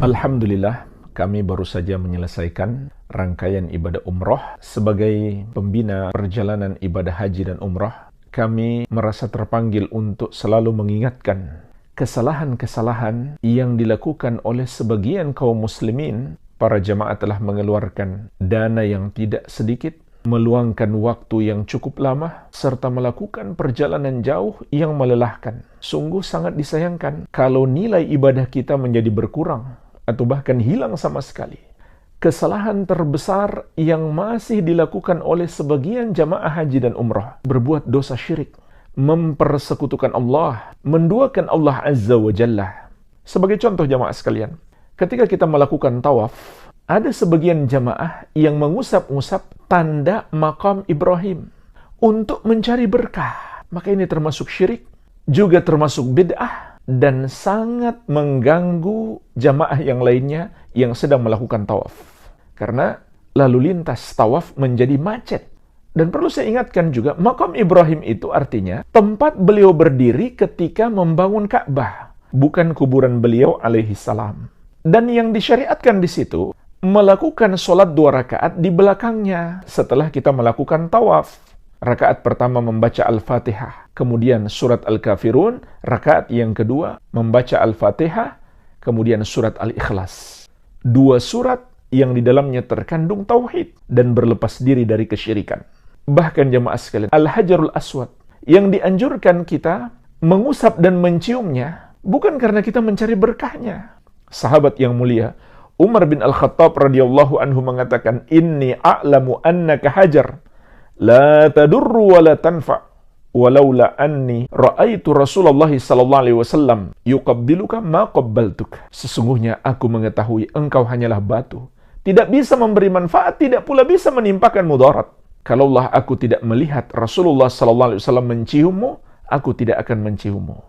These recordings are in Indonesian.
Alhamdulillah, kami baru saja menyelesaikan rangkaian ibadah umroh. Sebagai pembina perjalanan ibadah haji dan umroh, kami merasa terpanggil untuk selalu mengingatkan kesalahan-kesalahan yang dilakukan oleh sebagian kaum muslimin. Para jamaah telah mengeluarkan dana yang tidak sedikit, meluangkan waktu yang cukup lama, serta melakukan perjalanan jauh yang melelahkan. Sungguh sangat disayangkan kalau nilai ibadah kita menjadi berkurang atau bahkan hilang sama sekali. Kesalahan terbesar yang masih dilakukan oleh sebagian jamaah haji dan umrah, berbuat dosa syirik, mempersekutukan Allah, menduakan Allah Azza wa Jalla. Sebagai contoh jamaah sekalian, ketika kita melakukan tawaf, ada sebagian jamaah yang mengusap-ngusap tanda makam Ibrahim untuk mencari berkah. Maka ini termasuk syirik, juga termasuk bid'ah, dan sangat mengganggu jamaah yang lainnya yang sedang melakukan tawaf. Karena lalu lintas tawaf menjadi macet. Dan perlu saya ingatkan juga, makam Ibrahim itu artinya tempat beliau berdiri ketika membangun Ka'bah, bukan kuburan beliau alaihi salam. Dan yang disyariatkan di situ, melakukan sholat 2 rakaat di belakangnya setelah kita melakukan tawaf. Rakaat pertama membaca Al-Fatihah, kemudian surat Al-Kafirun. Rakaat yang kedua membaca Al-Fatihah, kemudian surat Al-Ikhlas. 2 surat yang di dalamnya terkandung tauhid dan berlepas diri dari kesyirikan. Bahkan jemaah sekalian, Al-Hajarul Aswad yang dianjurkan kita mengusap dan menciumnya bukan karena kita mencari berkahnya. Sahabat yang mulia Umar bin Al-Khattab radhiyallahu anhu mengatakan, "Inni a'lamu annaka hajar la tadurru wa la tanfa walaula anni ra'aitu Rasulullah sallallahu alaihi wasallam yuqabbiluka ma qabbaltuk." Sesungguhnya aku mengetahui engkau hanyalah batu, tidak bisa memberi manfaat, tidak pula bisa menimpakan mudarat. Kalaulah aku tidak melihat Rasulullah sallallahu alaihi wasallam menciummu, aku tidak akan menciummu.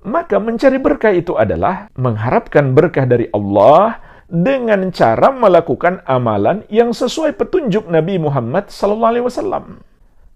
Maka mencari berkah itu adalah mengharapkan berkah dari Allah dengan cara melakukan amalan yang sesuai petunjuk Nabi Muhammad SAW.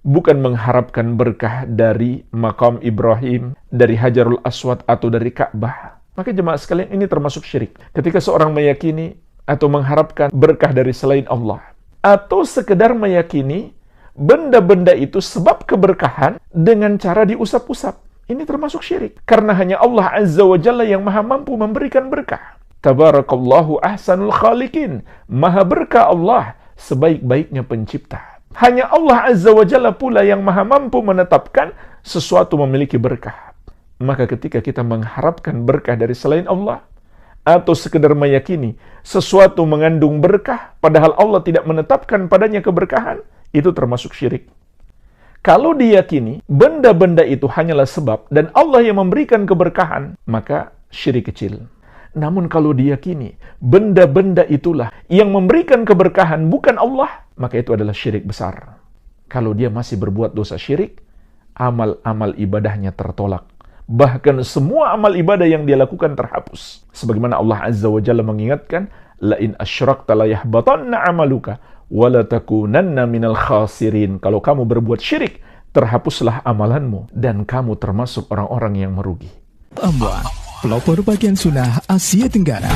Bukan mengharapkan berkah dari makam Ibrahim, dari Hajarul Aswad, atau dari Ka'bah. Maka jemaah sekalian, ini termasuk syirik. Ketika seorang meyakini atau mengharapkan berkah dari selain Allah, atau sekedar meyakini benda-benda itu sebab keberkahan dengan cara diusap-usap. Ini termasuk syirik. Karena hanya Allah Azza wa Jalla yang maha mampu memberikan berkah. Tabarakallahu ahsanul khaliqin. Maha berkah Allah, sebaik-baiknya pencipta. Hanya Allah Azza wa Jalla pula yang maha mampu menetapkan sesuatu memiliki berkah. Maka ketika kita mengharapkan berkah dari selain Allah, atau sekedar meyakini sesuatu mengandung berkah, padahal Allah tidak menetapkan padanya keberkahan, itu termasuk syirik. Kalau diyakini benda-benda itu hanyalah sebab dan Allah yang memberikan keberkahan, maka syirik kecil. Namun kalau diyakini benda-benda itulah yang memberikan keberkahan, bukan Allah, maka itu adalah syirik besar. Kalau dia masih berbuat dosa syirik, amal-amal ibadahnya tertolak. Bahkan semua amal ibadah yang dia lakukan terhapus. Sebagaimana Allah Azza wa Jalla mengingatkan, "La in asyrakta la yahbatanna 'amaluka wa la takunanna minal khasirin." Kalau kamu berbuat syirik, terhapuslah amalanmu dan kamu termasuk orang-orang yang merugi. Pelopor bagian sunnah Asia Tenggara.